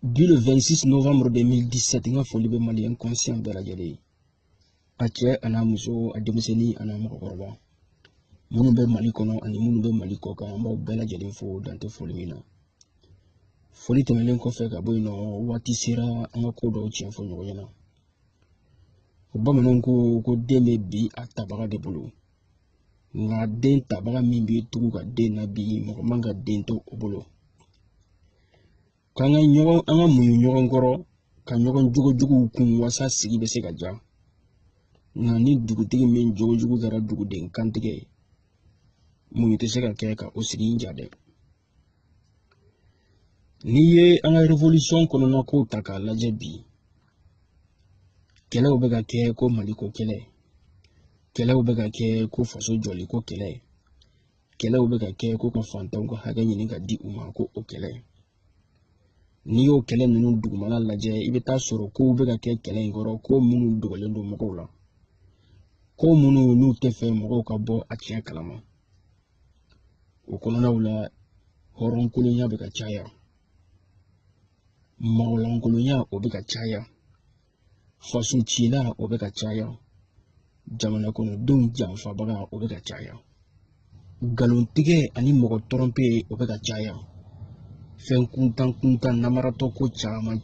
Depuis le 26 novembre 2017, il a fallu que les Maliens conscients de la guerre. Ache anamuso ademseni anamokoroba. Munu be Mali kono ani munu be Mali koka amba bela jadin fo dante foli mina. Foli temelen ko fe ka boy no wati sira anga ko do chien fo nyogo yana. Bamanan ko deme bi atabaga de bulu. Nga den tabaga min bi tugu ka den na bi mo manga den to obolo. Kanga nyogo anga muyu nyogo ngoro ka nyogo jugo kun wasa sigi be se ka ja. Nga ni dugutigi min jogo gara dugu den kantige. Muyu te se ka kɛ ka o sigi njade. Ni ye an ka révolution kɔnɔna ko ta k'a lajɛ bi kɛlɛw bɛ ka kɛ ko Mali ko kɛlɛ kɛlɛw bɛ ka kɛ ko faso jɔli ko kɛlɛ kɛlɛw bɛ ka kɛ ko ka fantanw ka hakɛ ɲini ka di u ma ko o kɛlɛ n'i y'o kɛlɛ ninnu dugumana lajɛ i bɛ taa sɔrɔ kow bɛ ka kɛ kɛlɛ in kɔrɔ ko minnu dogolen don mɔgɔw la ko minnu n'u tɛ fɛ mɔgɔw ka bɔ a tiɲɛ kalama o kɔnɔnaw la hɔrɔnkolonya bɛ ka caya mɔgɔlankolonya o bɛ ka caya faso cila o bɛ ka caya jamana kɔnɔdenw janfabaga o bɛ ka caya galontigɛ ani mɔgɔ tɔrɔnpe o bɛ ka caya fɛn kuntan namaratɔ ko caman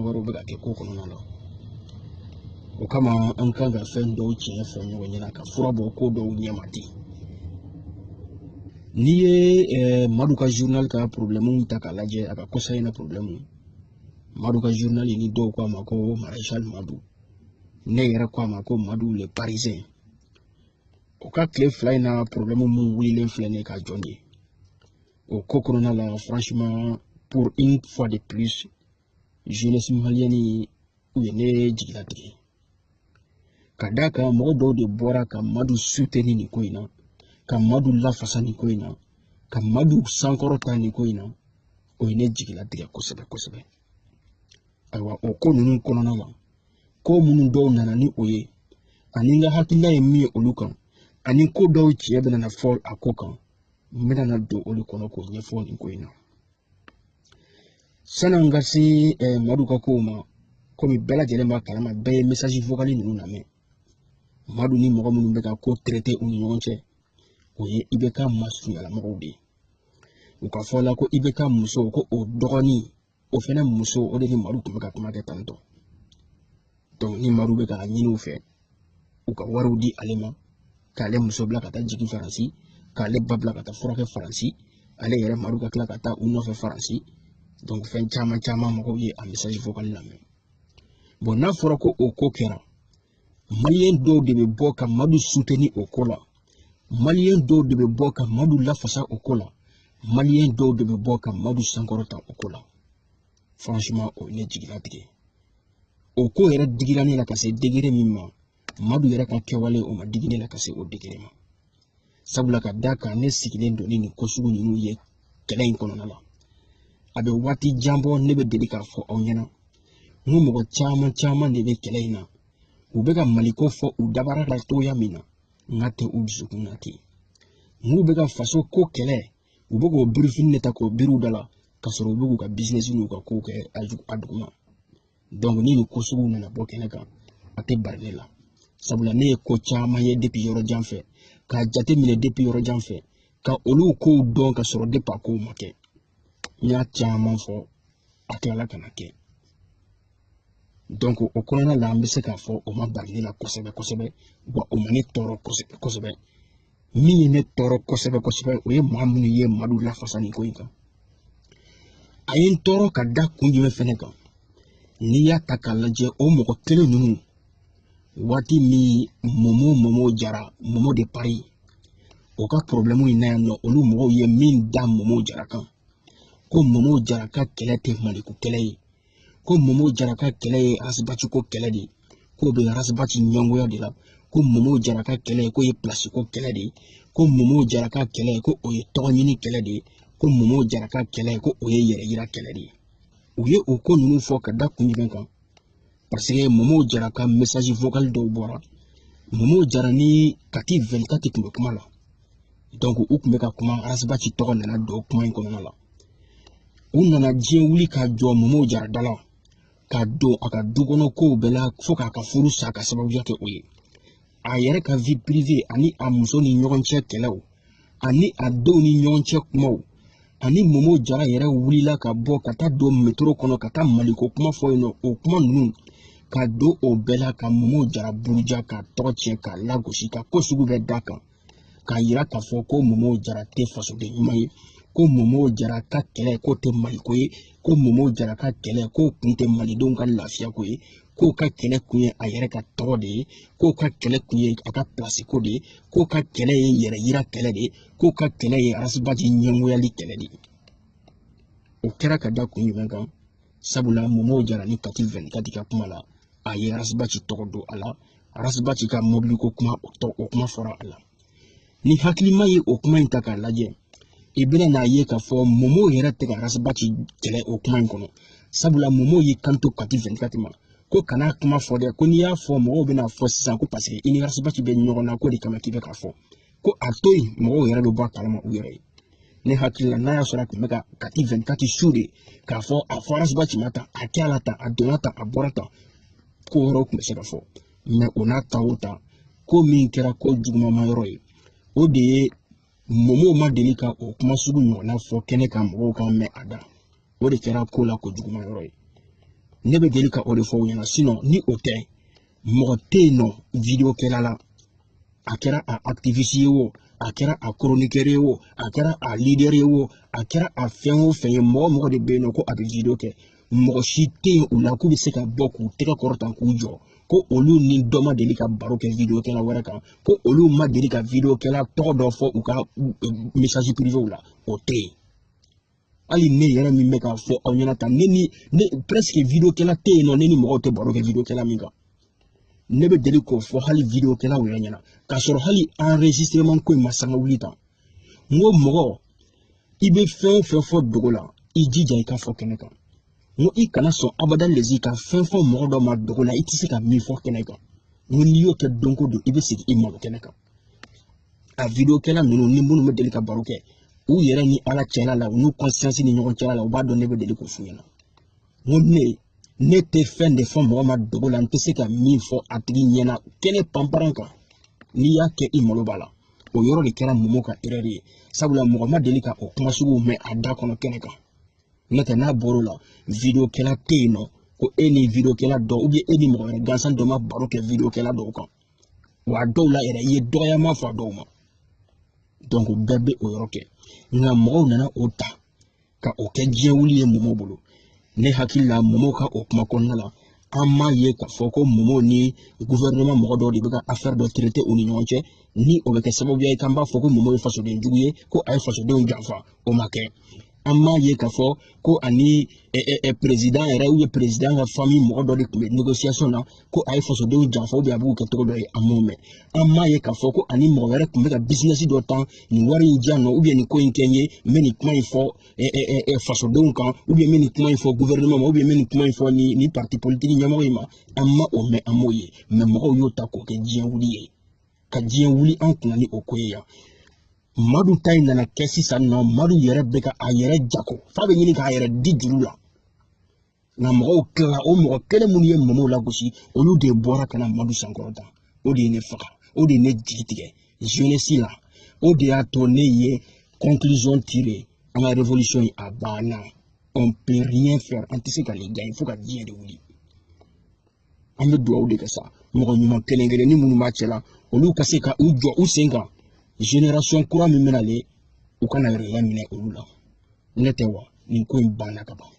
wɛrɛw bɛ ka kɛ ko kɔnɔna la o kama an kan ka fɛn dɔw tiɲɛ fɔ ɲɔgɔn ɲɛna ka fura bɔ ko dɔw ɲɛma ten n'i ye Madu ka journal ka problème ta k'a lajɛ a ka kɔsa in na problème Madu ka journal ni dɔw ko a ma ko Maréchal Madu ne yɛrɛ ko a ma ko Madu le Parisien o ka tile fila in na problème mun wulilen filɛ ne ka jɔn de o ko kɔnɔna la franchement pour une fois de plus jeunesse malienne u ye ne jigilatigɛ ka d'a kan mɔgɔ dɔw de bɔra ka Madu soutenir nin ko in na ka Madu lafasa nin ko in na ka Madu sankɔrɔta nin ko in na o ye ne jigilatigɛ kosɛbɛ ayiwa o ko ninnu kɔnɔna la ko minnu dɔw nana ni o ye ani n ka hakilina ye min ye olu kan ani ko dɔw tiɲɛ bɛ na fɔ a ko kan n bɛna don olu kɔnɔ k'o ɲɛfɔ nin ko in na san'an ka se Madu ka kow ma komi bɛɛ lajɛlen b'a kalama bɛɛ ye message vocal ninnu lamɛn Madu ni mɔgɔ minnu bɛ ka ko traité u ni ɲɔgɔn cɛ o ye IBK masurunyala de ye u ka fɔ la ko IBK muso ko o dɔgɔnin o fɛnɛ muso o de ni Madu tun bɛ ka kuma kɛ tantɔ donc ni Madu bɛ ka ɲini u fɛ u ka wariw di ale ma k'ale muso bila ka taa jigin Faransi k'ale ba bila ka taa furakɛ Faransi ale yɛrɛ Madu ka tila ka taa u nɔfɛ Faransi donc fɛn caman mɔgɔw ye a message vocal lamɛn bon n'a fɔra ko o ko kɛra maliyɛn dɔw de bɛ bɔ ka Madu soutenir o ko la maliyɛn dɔw de bɛ bɔ ka Madu lafasa o ko la maliyɛn dɔw de bɛ bɔ ka Madu sankɔrɔta o ko la franchement o ye ne jigilatigɛ o ko yɛrɛ digira ne la ka se degré min ma Madu yɛrɛ ka kɛwale o ma digi ne la ka se o degré ma sabula ka d'a kan ne sigilen don ni nin ko sugu ninnu ye kɛlɛ in kɔnɔna la a bɛ waati jan bɔ ne bɛ deli k'a fɔ aw ɲɛna n ko mɔgɔ caman de bɛ kɛlɛ in na u bɛ ka Maliko fɔ u dabara la togoya min na n ka tɛ u dusukun na ten n'u bɛ ka faso ko kɛlɛ u bɛ k'o birifini de ta k'o biri u da la ka sɔrɔ u bɛ k'u ka business n'u ka kow kɛ a duguma donc ni nin ko sugu nana bɔ kɛnɛ kan a tɛ bari ne la sabula ne ye ko caman ye depuis yɔrɔ jan fɛ k'a jate minɛ depuis yɔrɔ jan fɛ ka olu kow dɔn ka sɔrɔ depuis a kow ma kɛ n y'a caman fɔ a tilala ka na kɛ donc o kɔnɔna la an bɛ se k'a fɔ o ma bari ne la kosɛbɛ wa o ma ne tɔɔrɔ kosɛbɛ min ye ne tɔɔrɔ kosɛbɛ o ye maa minnu ye Madu lafasa nin ko in kan a ye n tɔɔrɔ ka da kun jumɛn fɛnɛ kan n'i y'a ta k'a lajɛ o mɔgɔ kelen ninnu waati min Momo Jara Momo de Paris o ka problème in na yan nɔ olu mɔgɔw ye min da Momo Jara kan ko Momo Jara ka kɛlɛ tɛ Maliko kɛlɛ ye ko Momo Jara ka kɛlɛ ye Arasibati ko kɛlɛ de k'o bɛ Arasibati ɲɛngoya de la ko Momo Jara ka kɛlɛ k'o ye place ko kɛlɛ de ko Momo Jara ka kɛlɛ ko o ye tɔgɔ ɲini kɛlɛ de ko Momo Jara ka kɛlɛ ko o ye yɛrɛ yira kɛlɛ de u ye o ko ninnu fɔ ka da kun jumɛn kan parce que Momo Jara ka message vocal dɔw bɔra Momo Jara ni Kati 24 tun bɛ kuma la donc u tun bɛ ka kuma Arasibati tɔgɔ nana don kuma in kɔnɔna la u nana diɲɛ wuli ka jɔ Momo Jara da la ka don a ka dukɔnɔ kow bɛɛ la fo k'a ka furu sa ka sababuya kɛ o ye a yɛrɛ ka vie privée ani a muso ni ɲɔgɔn cɛ kɛlɛw ani a denw ni ɲɔgɔn cɛ kumaw ani Momo Jara yɛrɛ wulila ka bɔ ka taa don métro kɔnɔ ka taa Maliko kuma fɔ yen nɔ o kuma ninnu ka don o bɛɛ la ka Momo Jara buruja ka tɔgɔ tiɲɛ ka lagosi ka ko sugu bɛɛ da kan k'a yira k'a fɔ ko Momo Jara tɛ fasoden ɲuman ye ko Momo Jara ka kɛlɛ k'o tɛ Maliko ye ko Momo Jara ka kɛlɛ k'o kun tɛ malidenw ka lafiya ko ye k'o ka kɛlɛ kun ye a yɛrɛ ka tɔgɔ de ye k'o ka kɛlɛ kun ye a ka place ko de ye k'o ka kɛlɛ ye yɛrɛ yira kɛlɛ de ye k'o ka kɛlɛ ye Arasibaji ɲɛngoyali kɛlɛ de ye o kɛra ka da kun jumɛn kan sabula Momo Jara ni Kati 24 ka kuma la a ye Arasibaji tɔgɔ don a la Arasibaji ka mobili ko kuma o kuma fɔra a la ni hakilima ye o kuma in ta k'a lajɛ i bɛna n'a ye k'a fɔ Momo yɛrɛ tɛ ka Arasibaji kɛlɛ o kuma in kɔnɔ sabula Momo y'i kanto Kati 24 ma ko kana kuma fɔ dɛ ko n'i y'a fɔ mɔgɔw bɛna fɔ sisan ko parce que i ni Arasibaji bɛ ɲɔgɔn na ko de kama k'i bɛ k'a fɔ ko a to yen mɔgɔw yɛrɛ bɛ bɔ a kalama u yɛrɛ ye ne hakili la n'a y'a sɔrɔ a tun bɛ ka Kati 24 su de k'a fɔ a fɔ Arasibaji ma ta a kɛra tan a donna tan a bɔra tan ko wɛrɛw tun bɛ se ka fɔ mais o n'a ta o ta ko min kɛra ko jugumanma yɔrɔ ye o de ye Momo ma deli ka o kuma sugu ɲɔgɔnna fɔ kɛnɛ kan mɔgɔw ka mɛn a da o de kɛra ko la ko juguman yɔrɔ ye ne bɛ deli ka o de fɔ u ɲɛna sinon ni o tɛ mɔgɔ tɛ yen nɔ video kɛla la a kɛra a activiste ye o a kɛra a chroniqueur ye o a kɛra a leader ye o a kɛra a fɛn o fɛn ye mɔgɔ de bɛ yen nɔ ko a bɛ video kɛ mɔgɔ si tɛ yen u la k'u bɛ se ka bɔ k'u tɛgɛ kɔrɔtan k'u jɔ ko olu ni dɔ ma deli ka baro kɛ video kɛla wɛrɛ kan ko olu ma deli ka video kɛla tɔgɔ dɔ fɔ u ka message privé la o tɛ yen hali ne yɛrɛ min bɛ k'a fɔ aw ɲɛna tan ne presque video kɛla tɛ yen nɔ ne ni mɔgɔw tɛ baro kɛ video kɛla min kan ne bɛ deli k'o fɔ hali video kɛlaw yɛrɛ ɲɛna k'a sɔrɔ hali enregistrement ko in ma sanga wuli tan n ko mɔgɔ i bɛ fɛn o fɛn fɔ dogo la i jija i ka fɔ kɛnɛ kan n ko i kana sɔn abada lezi ka fɛn fɔ mɔgɔ dɔ ma dogo la i tɛ se ka min fɔ kɛnɛ kan n ko n'i y'o kɛ don o don i bɛ segin i malo kɛnɛ kan a video kɛla ninnu ni minnu bɛ deli ka baro kɛ u yɛrɛ ni ala cɛla la u n'u conscience ni ɲɔgɔn cɛla la u b'a dɔn ne bɛ deli k'o f'u ɲɛna n ko ne tɛ fɛn de fɔ mɔgɔ ma dogo la n tɛ se ka min fɔ a tigi ɲɛna kɛnɛ panparan kan n'i y'a kɛ i malo b'a la o yɔrɔ de kɛra Momo ka erreur ye sabula mɔgɔ ma deli ka o kuma suguw mɛn a da kɔnɔ kɛnɛ kan n'o tɛ n'a bɔr'o la video kɛla tɛ yen nɔ ko e ni video kɛla dɔ ou bien e ni mɔgɔ wɛrɛ gansan dɔ ma baro kɛ video kɛla dɔw kan wa a dɔw la yɛrɛ i ye dɔgɔyama fɔ a dɔw ma donc bɛɛ bɛ o yɔrɔ kɛ nka mɔgɔw nana o ta ka o kɛ diɲɛ wuli ye Momo bolo ne hakili la Momo ka o kuma kɔnɔna la an m'a ye k'a fɔ ko Momo ni gouvernement mɔgɔ dɔw de bɛ ka affaire dɔ traiter u ni ɲɔgɔn cɛ ni o bɛ kɛ sababuya ye k'an b'a fɔ ko Momo ye fasoden jugu ye ko a ye fasodenw janfa o ma kɛ an m'a ye k'a fɔ ko ani président yɛrɛ ou bien président ka famille mɔgɔ dɔ de tun bɛ négociation na ko a ye fasodenw janfa ou bien a b'u kɛ cogo dɔ ye an m'o mɛn an m'a ye k'a fɔ ko ani mɔgɔ wɛrɛ tun bɛ ka business dɔ tan nin wari in diyan nɔ ou bien nin ko in kɛ n ye n bɛ nin kuma in fɔ fasodenw kan ou bien n bɛ nin kuma in fɔ gouvernement ma ou bien n bɛ nin kuma in fɔ nin parti politique ɲɛmɔgɔ in ma an ma o mɛn an m'o ye mais mɔgɔw y'o ta k'o kɛ diɲɛ wuli ye ka diɲɛ wuli an kunna ni o ko ye yan Madu ta in nana kɛ sisan nɔ Madu yɛrɛ bɛ ka a yɛrɛ jago f'a bɛ ɲini k'a yɛrɛ di juru la nka mɔgɔw tilala o mɔgɔ kelen minnu ye Momo lagosi olu de bɔra ka na Madu sankɔrɔta o de ye ne faga o de ye ne jigi tigɛ jeunesse la o de y'a to ne ye conclusion tirée an ka révolution in a banna on peut rien faire an tɛ se ka nin gagner fo ka diɲɛ de wuli an bɛ dugawu de kɛ sa mɔgɔ ɲuman kelen kelen ni minnu b'a cɛ la olu ka se ka u jɔ u sen kan génération kura min bɛna le u kana yɛrɛ minɛ olu la ne tɛ wa nin ko in banna ka ban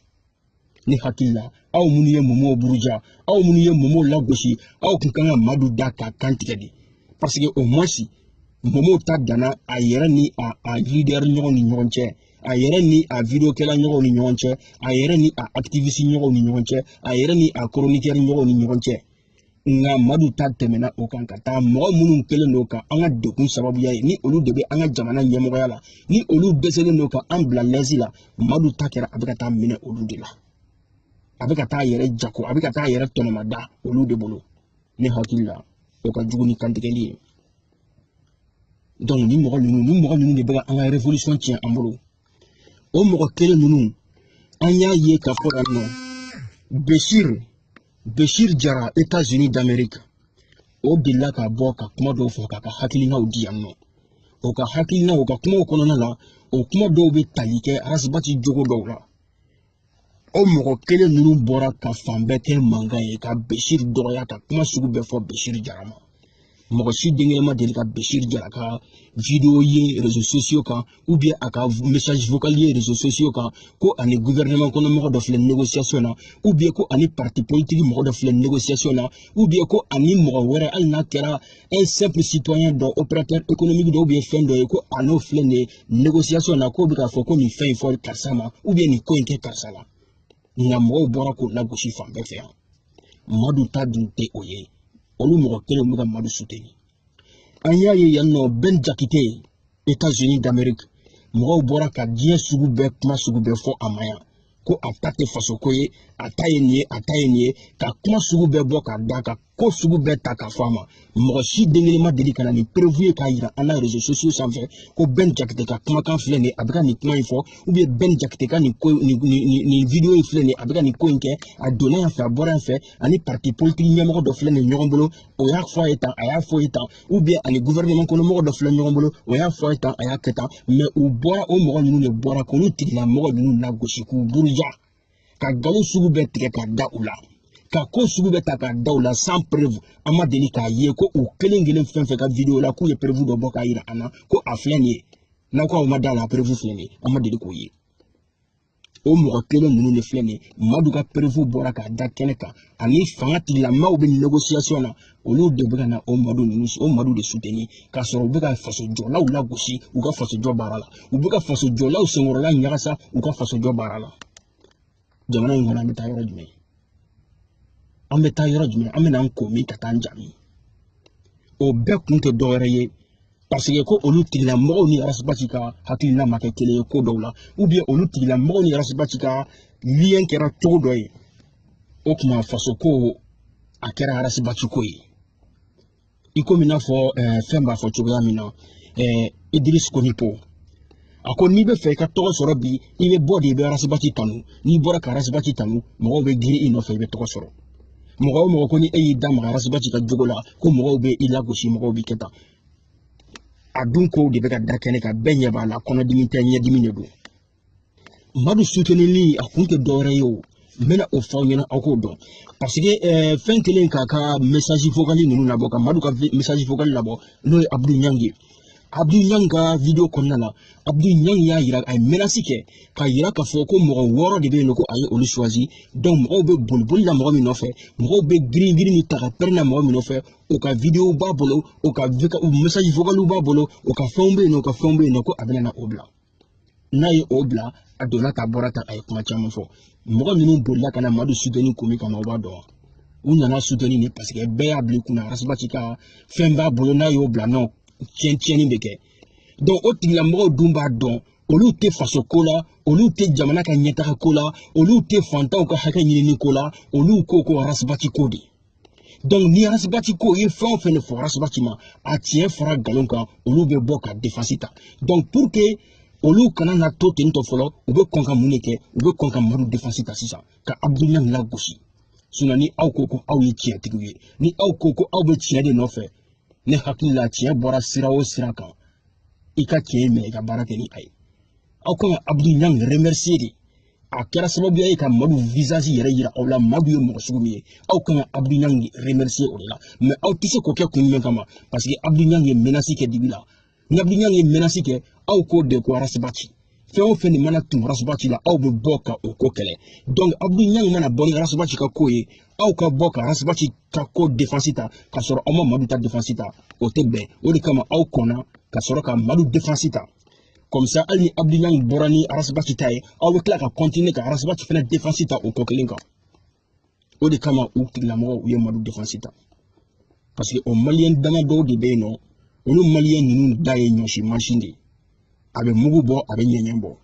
ne hakili la aw minnu ye Momo buruja aw minnu ye Momo lagosi aw kun kan ka Madu da k'a kan tigɛ de parce que au moins Momo ta danna a yɛrɛ ni a leader ɲɔgɔn ni ɲɔgɔn cɛ a yɛrɛ ni a video kɛla ɲɔgɔn ni ɲɔgɔn cɛ a yɛrɛ ni a activiste ɲɔgɔn ni ɲɔgɔn cɛ a yɛrɛ ni a chroniqueur ɲɔgɔn ni ɲɔgɔn cɛ nka Madu ta tɛmɛna o kan ka taa mɔgɔ minnu kɛlen don ka an ka degun sababuya ye ni olu de bɛ an ka jamana ɲɛmɔgɔya la ni olu dɛsɛlen don ka an bila lɛsi la Madu ta kɛra a bɛ ka taa minɛ olu de la a bɛ ka taa yɛrɛ jago a bɛ ka taa yɛrɛ tɔnɔmada olu de bolo ne hakili la o ka jugu ni kantigɛli ye donc ni mɔgɔ ninnu de bɛ ka an ka révolution tiɲɛ an bolo o mɔgɔ kelen ninnu Anya ye kapora no. Beshir Jara, États-Unis d'Amérique. O bila ka bɔ ka kuma dɔw fɔ ka hakilinaw di yan nɔ. O ka hakilinaw, o ka kumaw kɔnɔna la, o kuma dɔw bɛ tali kɛ arasibati jogo dɔw la. O mɔgɔ kelen ninnu bɔra ka fan bɛɛ kɛ mankan ye ka Beshir dɔgɔya ka kuma sugu bɛɛ fɔ Beshir Jara ma. Mɔgɔ si denkɛ ma deli ka Beshir Jara ka vidéo ye réseaux sociaux kan ou bien a ka message vocal ye réseaux sociaux kan ko ani gouvernement kɔnɔ mɔgɔ dɔ filɛ négociation na ou bien ko ani parti politique mɔgɔ dɔ filɛ négociation na ou bien ko ani mɔgɔ wɛrɛ hali n'a kɛra un simple citoyen dɔ opérateur économique dɔ ou bien fɛn dɔ ye ko a n'o filɛ nin ye négociation na ko bɛ k'a fɔ ko nin fɛn in fɔ karisa ma ou bien nin ko in kɛ karisa la nka mɔgɔw bɔra k'o lagosi fan bɛɛ fɛ yan Madu ta dun tɛ o ye olu mɔgɔ kelen bɛ ka Madu soutenir an y'a ye yan nɔ Ben Jakite États-Unis d'Amérique mɔgɔw bɔra ka diɲɛ sugu bɛɛ kuma sugu bɛɛ fɔ a ma yan ko a ta tɛ faso ko ye a ta ye nin ye a ta ye nin ye ka kuma sugu bɛɛ bɔ ka da ka ko sugu bɛɛ ta ka fɔ a ma mɔgɔ si den kelen ma deli ka na nin preuve ye k'a yira an na réseaux sociaux sanfɛ ko Ben Jakite ka kumakan filɛ nin ye a bɛ ka nin kuma in fɔ ou bien Ben Jakite ka nin vidéo in filɛ nin ye a bɛ ka nin ko in kɛ a donna yan fɛ a bɔra yan fɛ ani parti politique ɲɛmɔgɔ dɔ filɛ nin ye ɲɔgɔn bolo o y'a fɔ a ye tan a y'a fɔ a ye tan ou bien ani gouvernement kɔnɔ mɔgɔ dɔ filɛ ɲɔgɔn bolo o y'a fɔ a ye tan a y'a kɛ tan mais u bɔra o mɔgɔ ninnu de bɔra k'olu tigilamɔgɔ ninnu lagosi k'u buruja ka nkalon sugu bɛɛ tigɛ ka da u la ka ko sugu bɛɛ ta ka da u la sans preuve an ma deli k'a ye ko u kelen kelen fɛn fɛn ka vidéo la k'u ye preuve dɔ bɔ k'a yira an na ko a filɛ nin ye n'aw k'aw ma da la preuve filɛ nin ye an ma deli k'o ye o mɔgɔ kelen ninnu de filɛ nin ye Madu ka preuve bɔra k'a da kɛnɛ kan ani fanga tigilamaaw bɛ négociation na olu de bɛ ka na o Madu de soutenir k'a sɔrɔ u bɛ ka fasojɔlaw lagosi u ka fasojɔ baara la u bɛ ka fasojɔlaw senkɔrɔla ɲagasa u ka fasojɔ baara la jamana in kɔnɔ an bɛ taa yɔrɔ jumɛn an bɛ taa yɔrɔ jumɛn an bɛ na an ko min ka taa an jaabi o bɛɛ kun tɛ dɔwɛrɛ ye parce que ko olu tigilamɔgɔw ni Arasibati ka hakilina ma kɛ kelen ye ko dɔw la ou bien olu tigilamɔgɔw ni Arasibati ka lien kɛra cogo dɔ ye o tuma faso ko a kɛra Arasibati ko ye i komi i n'a fɔ fɛn b'a fɔ cogoya min na Idriss Konipo a ko n'i bɛ fɛ i ka tɔgɔ sɔrɔ bi i bɛ bɔ de i bɛ Arasibati tanu n'i bɔra ka Arasibati tanu mɔgɔw bɛ girin i nɔfɛ i bɛ tɔgɔ sɔrɔ mɔgɔ o mɔgɔ ko ni e y'i da maga Arasibati ka jogo la ko mɔgɔw bɛ i lagosi mɔgɔw b'i kɛ tan a dun ko de bɛ ka da kɛnɛ kan bɛɛ ɲɛ b'a la kɔnɔdimi tɛ ɲɛdimi de don Madu soutenirli a kun tɛ dɔwɛrɛ ye o n bɛna o fɔ aw ɲɛna aw k'o dɔn parce que fɛn kelen k'a ka message vocal ninnu labɔ ka Madu ka message vocal labɔ n'o ye Abdou Niang ye Abdou Niang ka vidéo kɔnɔna la Abdou Niang y'a yira a ye menace kɛ k'a yira k'a fɔ ko mɔgɔ 6 de bɛ yen nɔ ko a ye olu choisi donc mɔgɔw bɛ boli la mɔgɔ min nɔfɛ mɔgɔw bɛ girin min ta ka pɛrɛn na mɔgɔ min nɔfɛ o ka vidéo b'a bolo o ka message vocal b'a bolo o ka fɛnw bɛ yen nɔ o ka fɛnw bɛ yen nɔ ko a bɛna na o bila n'a ye o bila a donna ta bɔra ta a ye kuma caman fɔ mɔgɔ minnu bolila ka na Madu soutenir ko min kama o b'a dɔn u nana soutenir ni parce que bɛɛ y'a bila i kunna Arasibati ka fɛn b'a bolo n'a y'o bila non tiɲɛni bɛ kɛ donc o tigilamɔgɔw dun b'a dɔn olu tɛ faso ko la olu tɛ jamana ka ɲɛtaga ko la olu tɛ fantanw ka hakɛ ɲinini ko la olu ko Arasibati ko de donc ni Arasibati ko ye fɛn o fɛn de fɔ Arasibati ma a tiɲɛ fara nkalon kan olu bɛ bɔ ka défense ta donc pour que olu kana na to ten tɔ fɔlɔ u bɛ kɔn ka mun de kɛ u bɛ kɔn ka Madu défense ta sisan ka Abdou Niang lagosi sinon ni aw ko aw ye tiɲɛtigiw ye ni aw ko aw bɛ tiɲɛ de nɔfɛ ne hakili la tiɲɛ bɔra sira o sira kan i ka tiɲɛ minɛ i ka baara kɛ ni a ye aw kan ka Abdou Niang remercier de a kɛra sababuya ye ka Madu visage yɛrɛ yira aw la Madu ye mɔgɔ sugu min ye aw kan ka Abdou Niang remercier o de la mais aw tɛ se k'o kɛ kun jumɛn kama parce que Abdou Niang ye menace kɛ dibi la ni Abdou Niang ye menace kɛ aw k'o de ko Arasibati fɛn o fɛn de mana tun Arasibati la aw bɛ bɔ ka o ko kɛlɛ donc Abdou Niang mana bɔ ni Arasibati ka ko ye aw ka bɔ ka Arasibati ka ko défense ta ka sɔrɔ aw ma Madu ta défense ta o tɛ bɛn o de kama aw kɔnna ka sɔrɔ ka Madu défense ta comme ça hali ni Abdou Niang bɔra ni Arasibati ta ye aw bɛ tila ka continuer ka Arasibati fana défense ta o ko kelen kan o de kama u tigilamɔgɔw u ye Madu défense ta parce que o maliyɛn dama dɔw de bɛ yen nɔ olu maliyɛn ninnu da ye ɲɔsi mansin de a bɛ mugu bɔ a bɛ ɲɛɲɛ bɔ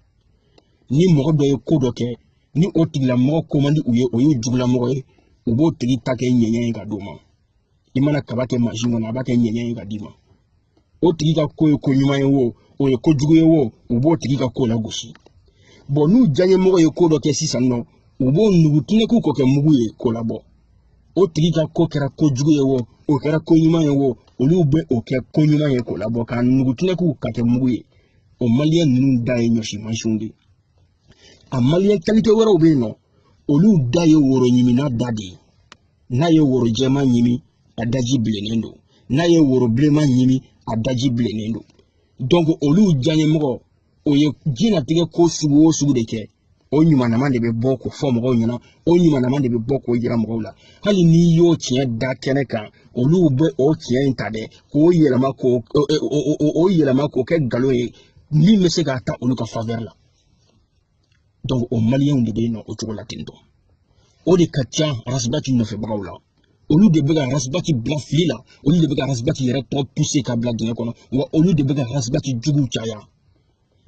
ni mɔgɔ dɔ ye ko dɔ kɛ ni o tigilamɔgɔ ko man di u ye o ye jugulamɔgɔ ye u b'o tigi ta kɛ ɲɛɲɛ ye ka d'o ma i mana kaba kɛ mansin kɔnɔ a b'a kɛ ɲɛɲɛ ye ka d'i ma o tigi ka ko ye ko ɲuman ye o ye ko jugu ye o u b'o tigi ka ko la gosi bon nous janye mo ye ko do ke sisan no o bo nugu tine ku ko ke mugu ye ko la bo o tigi ka ko kɛra ko jugu ye wo o kɛra ko ɲuman ye wo olu bɛ o kɛ ko ɲuman ye ko la bɔ ka nugu tine ku ka kɛ mugu ye o maliyɛn ninnu da ye ɲɔsi mansinw de a maliyɛn qualité wɛrɛw bɛ yen nɔ olu da ye woro ɲimina da de ye n'a ye woro jɛman ɲimi a daji bilennen don n'a ye woro bilenman ɲimi a daji bilennen don donc olu diyaɲɛmɔgɔ o ye diɲɛlatigɛ ko sugu o sugu de kɛ o ɲumanama de bɛ bɔ k'o fɔ mɔgɔw ɲɛna o ɲumanama de bɛ bɔ k'o yira mɔgɔw la hali n'i y'o tiɲɛ da kɛnɛ kan olu bɛ o tiɲɛ in ta dɛ k'o yɛlɛma k'o kɛ nkalon ye min bɛ se k'a ta olu ka faveur la donc o maliyɛnw de bɛ yen nɔ o cogo la ten tɔ o de ka ca Arasibati nɔfɛbagaw la olu de bɛ ka Arasibati bila fili la olu de bɛ ka Arasibati yɛrɛ tɔ pousser ka bila dingɛ kɔnɔ wa olu de bɛ ka Arasibati juguw caya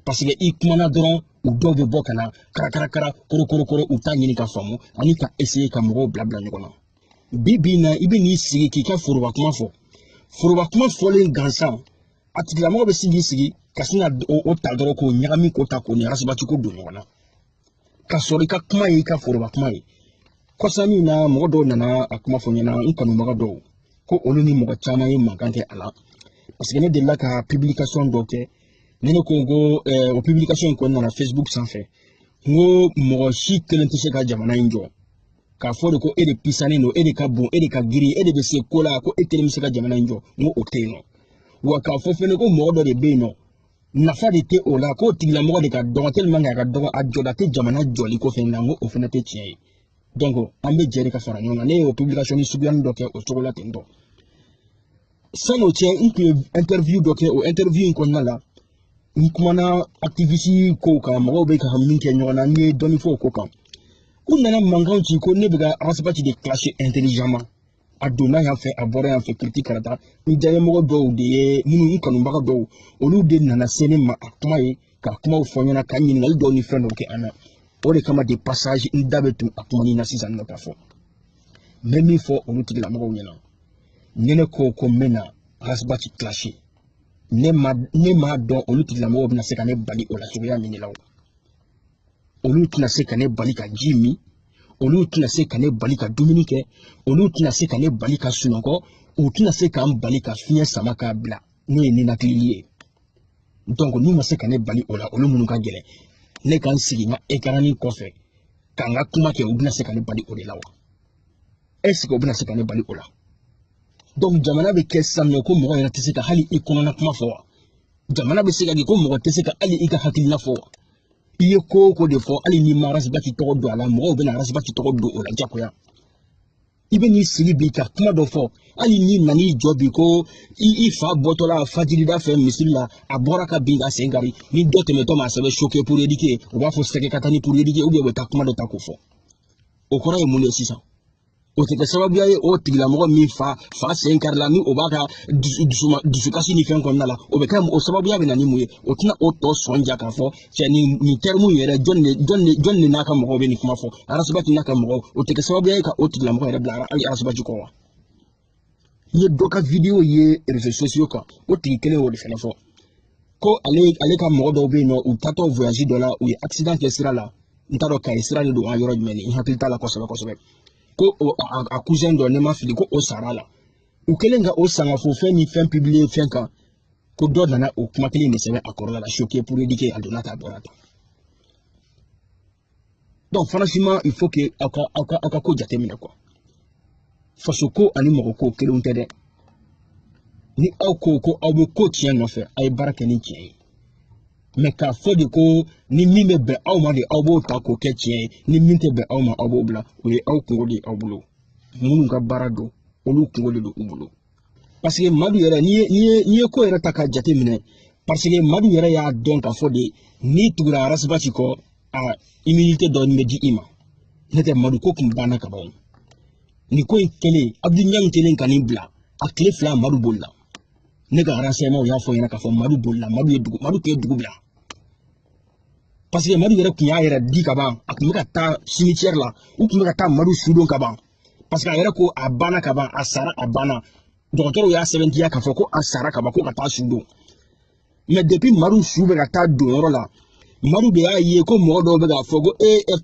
parce que i kumana dɔrɔn u dɔw bɛ bɔ ka na karakara koro u t'a ɲini ka faamu ani ka essayer ka mɔgɔw bila ɲɔgɔn na bi bi in na i bɛ n'i sigi k'i ka foroba kuma fɔ foroba kuma fɔlen gansan a tigilamɔgɔ bɛ sin k'i sigi ka sin ka o ta dɔrɔn k'o ɲagami k'o ta k'o ni Arasibati ko don ɲɔgɔn na ka sɔrɔ i ka kuma ye i ka foroba kuma ye kɔsa min na mɔgɔ dɔw nana a kuma fɔ ɲɛna n kanubaga dɔw ko olu ni mɔgɔ caman ye mankan kɛ a la parce que ne delila ka publication dɔ kɛ ne ko o publication in kɔnɔna na Facebook sanfɛ n ko mɔgɔ si kelen tɛ se ka jamana in jɔ k'a fɔ de ko e de pisanen don e de ka bon e de ka girin e de bɛ se ko la ko e kelen bɛ se ka jamana in jɔ n ko o tɛ yen nɔ wa k'a fɔ fɛnɛ ko mɔgɔ dɔ de bɛ yen nɔ nafa de tɛ o la k'o tigilamɔgɔ de ka dɔgɔ tellement que a ka dɔgɔ a jɔda tɛ jamana jɔli ko fɛn na n ko o fɛnɛ tɛ tiɲɛ ye donc an bɛ jɛ de ka fara ɲɔgɔn kan ne ye o publication suguyanin dɔ kɛ o cogo la ten tɔ san'o cɛ n tun ye interview dɔ kɛ o interview in kɔnɔna la n kumana activiste kow kan mɔgɔw bɛ ka min kɛ ɲɔgɔn na n ye dɔɔnin fɔ o ko kan u nana mankan ci ko ne bɛ ka Arasibati de clasher intelligemment a donna yan fɛ a bɔra yan fɛ critique karata n diyaɲɛmɔgɔ dɔw de ye minnu n kanubaga dɔw olu de nana se ne ma a kuma ye ka kumaw fɔ ɲɛna ka ɲininkali dɔw ni fɛn dɔw kɛ an na o de kama de passage n da bɛ tun a kuma nin na sisan nɔ ka fɔ n bɛ min fɔ olu tigilamɔgɔw ɲɛna ne ko ko n bɛ na Arasibati clasher ne m'a dɔn olu tigilamɔgɔw bɛna se ka ne bali o la cogoya min de la olu tɛna se ka ne bali ka ji min olu tɛna se ka ne bali ka dumuni kɛ olu tɛna se ka ne bali ka sunɔgɔ u tɛna se ka n bali ka fiɲɛ sama k'a bila n'o ye ninakili ye donc n'u ma se ka ne bali o la olu minnu ka gɛlɛn ne ka n sigi n ka écran kɔfɛ ka n ka kuma kɛ u bɛna se ka ne bali o de la wa est-ce que u bɛna se ka ne bali o la donc jamana bɛ kɛ sisan nɔ ko mɔgɔ yɛrɛ tɛ se ka hali i kɔnɔna kuma fɔ wa jamana bɛ se ka kɛ ko mɔgɔ tɛ se ka hali i ka hakilina fɔ wa i ye ko o ko de fɔ hali n'i ma Arasibati tɔgɔ don a la mɔgɔw bɛna Arasibati tɔgɔ don o la jagoya i bɛ n'i sigi bi ka kuma dɔ fɔ hali n'i nan'i jɔ bi ko i fa bɔtɔla fajirida fɛ misiri la a bɔra ka bin ka sen kari ni dɔ tɛmɛtɔ ma a sɛbɛn choqué pour éduquer u b'a fɔ sɛgɛ ka taa ni pour éduquer ou bien u bɛ taa kuma dɔ ta k'o fɔ o kɔrɔ ye mun de ye sisan o tɛ kɛ sababuya ye o tigilamɔgɔ min fa sen kari la ni o b'a ka dusukasi ni fɛn kɔnɔna la o bɛ kɛ o sababuya bɛ na ni mun ye o tɛna o tɔ sɔn ja k'a fɔ cɛ nin terme yɛrɛ jɔn de n'a ka mɔgɔw bɛ nin kuma fɔ Arasibati n'a ka mɔgɔw o tɛ kɛ sababuya ye ka o tigilamɔgɔ yɛrɛ bila hali Arasibati kɔ wa n ye dɔ ka video ye réseaux sociaux kan o tigi kelen y'o de fɛnɛ fɔ ko ale ka mɔgɔ dɔw bɛ yen nɔ u taatɔ voyage dɔ la u ye accident kɛ sira la n t'a dɔn Kayi sira de don an yɔrɔ jumɛn n hakili t'a la kosɛbɛ ko a cousin dɔ ne ma fili ko o sara la u kɛlen ka o sangafo fɛn ni fɛn publier fɛn kan ko dɔ nana o kuma kelen de sɛbɛn a kɔrɔla la choqué pour éduquer a donna ta bɔra ta donc franchement il faut que aw ka ko jateminɛ quoi faso ko ani mɔgɔ ko kelenw tɛ dɛ ni aw ko aw bɛ ko tiɲɛ nɔfɛ a ye baara kɛ ni tiɲɛ ye mais k'a fɔ de ko ni min bɛ bɛn aw ma de aw b'o ta k'o kɛ tiɲɛ ye ni min tɛ bɛn aw ma aw b'o bila o ye aw kungo de aw bolo minnu ka baara don olu kungo de don u bolo parce que Madu yɛrɛ n'i ye ko yɛrɛ ta ka jate minɛ parce que Madu yɛrɛ y'a dɔn k'a fɔ de n'i tugura Arasibati kɔ a immunité dɔ bɛ di i ma n'o tɛ Madu ko tun banna ka ban nin ko in kɛlen Abdou Niang kɛlen ka nin bila a tile 2 Madu bolila ne ka renseignement y'a fɔ ɲɛna k'a fɔ Madu bolila Madu tun ye dugu bila parce que Madu yɛrɛ tun y'a yɛrɛ di ka ban a tun bɛ ka taa cimetière la u tun bɛ ka taa Madu sudon ka ban parce que a yɛrɛ ko a banna ka ban a sara a banna dɔgɔtɔrɔw y'a sɛbɛntiya k'a fɔ ko a sara ka ban ko ka taa sudon mais depuis Madu su bɛ ka taa don yɔrɔ la madu de y'a ye ko mɔgɔ dɔw bɛ k'a fɔ ko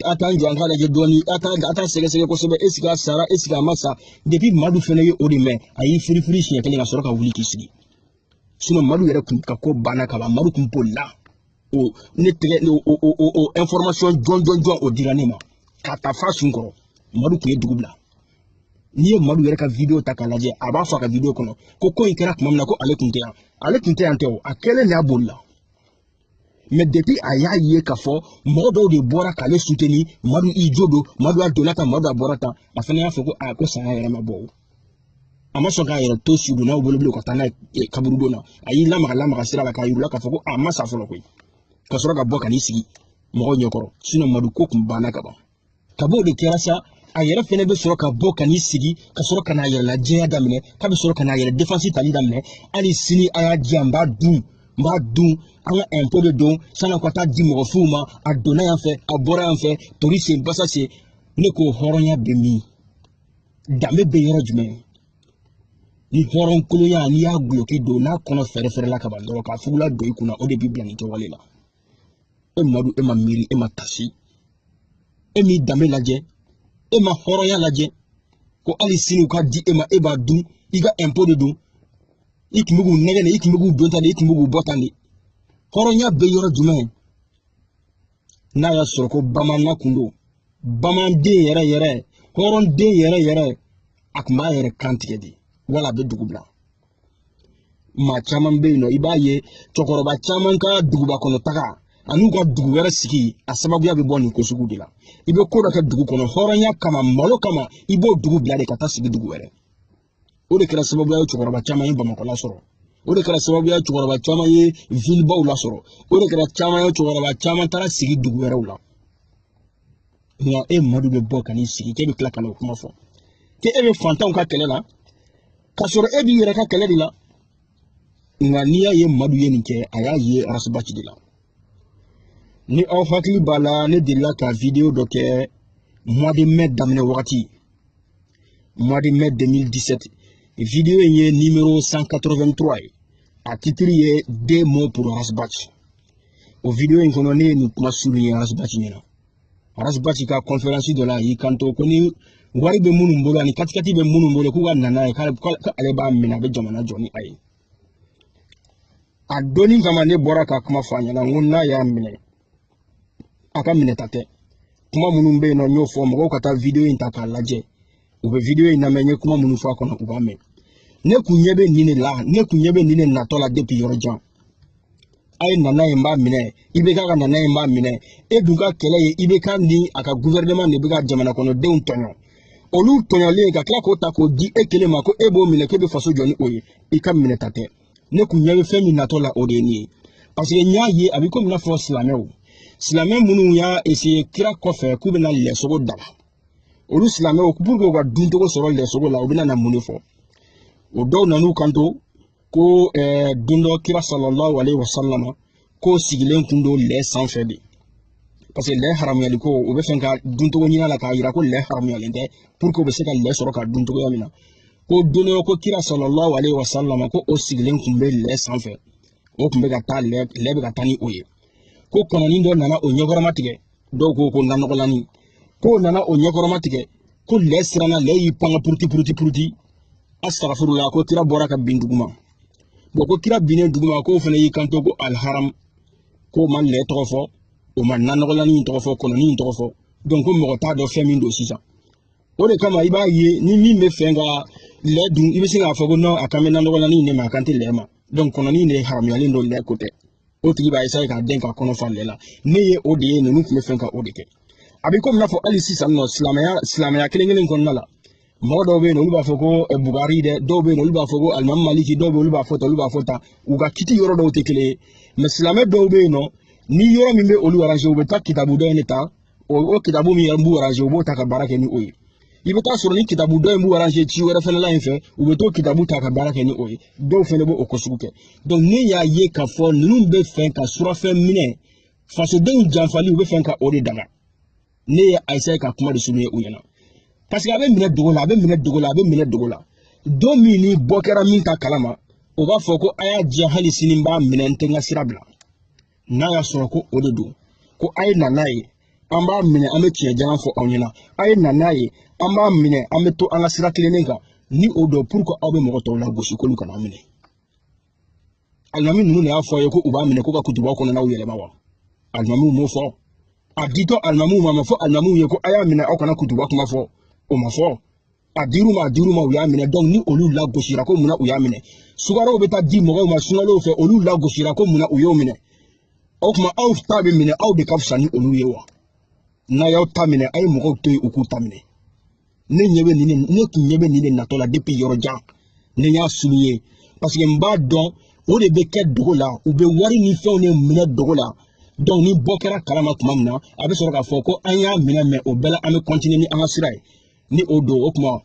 a t'an jɔ an k'a lajɛ dɔɔni a t'a sɛgɛsɛgɛ kosɛbɛ est-ce que a sara est-ce que a ma sa depuis madu fɛnɛ ye o de mɛn a y'i firifiri siɲɛ kelen ka sɔrɔ ka wuli k'i sigi sinon madu yɛrɛ kun ka ko banna ka ban madu kun bolila o ne tɛgɛ o information jɔn o dira ne ma ka ta fa sun kɔrɔ madu kun ye dugu bila n'i ye madu yɛrɛ ka video ta k'a lajɛ a b'a fɔ a ka video kɔnɔ ko in kɛra tuma min na ko ale kun tɛ yan tɛ o a kɛlen de y'a bolila mais depuis a y'a ye k'a fɔ mɔgɔ dɔw de bɔra k'ale soutenir madu i jo don madu a donna tan madu a bɔra tan a fana y'a fɔ ko ko saya yɛrɛ ma bɔ o a ma sɔn k'a yɛrɛ to sudu n'aw bolo bilen ka taa n'a ye kaburudon na a y'i lamaga sira la k'a yir'u la k'a fɔ ko a ma sa fɔlɔ koyi ka sɔrɔ ka bɔ ka n'i sigi mɔgɔw ɲɛkɔrɔ sinon madu ko kun banna ka ban kab'o de kɛra sa a yɛrɛ fɛnɛ bɛ sɔrɔ ka bɔ ka n'i sigi ka sɔrɔ ka n'a yɛrɛ lajɛya daminɛ k'a bɛ sɔrɔ ka n'a yɛrɛ défense tali daminɛ hali sini a y'a diya n b'a dun an ka impôt bɛ don san'a ka taa di mɔgɔ fuw ma a donna yan fɛ a bɔra yan fɛ tori sen basa sen ne ko hɔrɔnya bɛ min danbe bɛ yɔrɔ jumɛn ni hɔrɔn kolonya n'i y'a guloki don n'a kɔnɔ fɛrɛfɛrɛ la ka ban dɔrɔn k'a fugula don i kunna o de b'i bila nin kɛwale la e madu e ma miiri e ma tasi e m'i danbe lajɛ e ma hɔrɔnya lajɛ ko hali sini u ka di e ma e b'a dun i ka impôt de don i tun bɛ k'u nɛgɛ de i tun bɛ k'u don tan de i tun bɛ k'u bɔ tan de hɔrɔnya bɛ yɔrɔ jumɛn n'a y'a sɔrɔ ko bamanan kun don bamanden yɛrɛ hɔrɔnden yɛrɛ a tun b'a yɛrɛ kan tigɛ de wala a bɛ dugu bila maa caman bɛ yen nɔ i b'a ye cɛkɔrɔba caman ka duguba kɔnɔ taga an'u ka dugu wɛrɛ sigi a sababuya bɛ bɔ nin ko sugu de la i bɛ ko dɔ kɛ dugu kɔnɔ hɔrɔnya kama malo kama i b'o dugu bila de ka taa sigi dugu wɛrɛ o de kɛra sababuya ye cɛkɔrɔba caman ye bamakɔ lasɔrɔ o de kɛra sababuya ye cɛkɔrɔba caman ye villebaw lasɔrɔ o de kɛra caman ye cɛkɔrɔba caman taara sigi dugu wɛrɛw la nka e madu bɛ bɔ ka n'i sigi k'e bɛ tila ka n'o kuma fɔ k'e bɛ fantanw ka kɛlɛ la k'a sɔrɔ e b'i yɛrɛ ka kɛlɛ de la nka n'i y'a ye madu ye nin kɛ a y'a ye arasibaci de la ni aw hakili b'a la ne delila ka video dɔ kɛ mois de mai daminɛ wagati mois de mai 2017 video in ye numéro 183 ye a titre ye 2 mots pour arasibaci o video in kɔnɔ ne ye nin kuma souligner arasibaci ɲɛna arasibaci ka conférence dɔ la a y'i kanto ko ni wari bɛ minnu bolo ani katikati bɛ minnu bolo k'u ka na n'a ye k'ale b'a minɛ a bɛ jamana jɔ ni a ye a donni kama ne bɔra ka kuma fɔ a ɲɛna n ko n'a y'a minɛ a ka minɛ ta tɛ kuma minnu bɛ yen nɔ n y'o fɔ mɔgɔw ka taa video in ta k'a lajɛ u bɛ video in lamɛn n ye kuma minnu fɔ a kɔnɔ u b'a mɛn ne kun ɲɛ bɛ nin de la ne kun ɲɛ bɛ nin de natɔ la depuis yɔrɔ jan a ye nana ye n b'a minɛ i bɛ k'a ka nana ye n b'a minɛ e dun ka kɛlɛ ye i bɛ k'a ni a ka gouvernement de bɛ ka jamana kɔnɔdenw tɔɲɔ olu tɔɲɔlen ka tila k'o ta k'o di e kelen ma ko e b'o minɛ k'e bɛ faso jɔ ni o ye i ka minɛ ta tɛ ne kun ɲɛ bɛ fɛn min natɔ la o de ye nin ye parce que n y'a ye a bɛ komi n'a fɔ silamɛ minnu y'a essayer kira kɔfɛ k'u bɛna lɛsogo daba olu silamɛw pour que u ka duntogo sɔrɔ lɛsogo la u bɛna na mun de fɔ o dɔw nan'u kanto ko don dɔ kira sallallahu alaihi wasallam ko sigilen kun don lɛ sanfɛ de parce que lɛ haramuyali ko u bɛ fɛn ka duntogo ɲini la k'a jira ko lɛ haramuyalen tɛ pour que u bɛ se ka lɛ sɔrɔ ka duntogoya min na ko don dɔ ko kira sallallahu alaihi wasallam ko o sigilen kun bɛ lɛ sanfɛ o kun bɛ ka taa lɛ bɛ ka taa ni o ye ko kɔnɔni dɔ nana o ɲɛkɔrɔma tigɛ dɔw ko nanɔgɔlani ko nana o ɲɛkɔrɔma tigɛ ko lɛ siranna lɛ y'i pan puruti astagfirullah ko kira bɔra ka bin duguma bon ko kira binnen duguma ko fana y'i kanto ko alharam ko man lɛ tɔgɔ fɔ o ma nanɔgɔlani tɔgɔ fɔ kɔnɔni tɔgɔ fɔ donc ko mɔgɔ t'a dɔn fɛn min don sisan o de kama i b'a ye ni min bɛ fɛn ka lɛ dun i bɛ se k'a fɔ ko non a kan bɛ nanɔgɔlani de ma a kan tɛ lɛ ma donc kɔnɔni de haramuyalen don lɛ ko tɛ o tigi b'a essayer k'a den ka kɔnɔ fa lɛ la ne ye o de ye ninnu tun bɛ fɛn ka o de kɛ a bɛ komi n'a fɔ hali sisan nɔ silamɛya kelen kɔnɔna la mɔgɔ dɔw bɛ yen olu b'a fɔ ko Bugari dɛ dɔw bɛ yen olu b'a fɔ ko Alimami Maliki dɔw bɛ yen olu b'a fɔ ta olu b'a fɔ ta u ka kiti yɔrɔ dɔw tɛ kelen ye mais silamɛ dɔw bɛ yen nɔ ni yɔrɔ min bɛ olu arranger u bɛ taa kitabu dɔ in de ta o kitabu min b'u arranger u b'o ta ka baara kɛ ni o ye i bɛ taa sɔrɔ ni kitabu dɔ in b'u arranger ci wɛrɛ fana la in fɛ u bɛ to kitabu ta ka baara kɛ ni o ye dɔw fana bɛ o ko sugu kɛ donc ne y'a ye k'a fɔ ninnu bɛ fɛn ka surafɛn minɛ fasodenw janfali u bɛ fɛn ka o de daga ne ye essayer ka kuma de souligner u ɲɛna parce que a bɛ minɛ dogo la don min ni bɔ kɛra min ta kalama o b'a fɔ ko a y'a diya hali sini n b'a minɛ n tɛ n ka sira bila n'a y'a sɔrɔ ko o de don ko ay nanaye amba mine ame tiɲɛ jalan fɔ aw ɲɛna ay nanaye amba mine ame to an ka sira kilenen kan ni o do pour que aw bɛ mɔgɔ tɔw la gosi k'olu kana minɛ alimami ninnu de y'a fɔ ye ko u b'a minɛ ko ka kutubaw kɔnɔ n'aw yɛlɛma wa alimamiw m'o fɔ a ditɔ alimamiw ma fɔ alimamiw ye ko a y'a minɛ aw kana kutuba kuma fɔ o ma fɔ a dir'u ma u y'a minɛ donc ni olu lagosira ko munna u y'a minɛ sukaraw bɛ taa di mɔgɔw ma sunkalow fɛ olu lagosira ko munna u y'o minɛ o tuma aw ta bɛ minɛ aw de ka fisa ni olu ye wa n'a y'aw ta minɛ a ye mɔgɔw to yen u k'u ta minɛ ne tun ɲɛ bɛ nin de natɔ la depuis yɔrɔ jan ne y'a souligné parce que n b'a dɔn o de bɛ kɛ dogo la u bɛ wari ni fɛnw de minɛ dogo la donc ni bɔ kɛra kalama tuma min na a bɛ sɔrɔ k'a fɔ ko an y'a minɛ mais o bɛɛ la an bɛ continuer ni an ka sira ye ni o don o tuma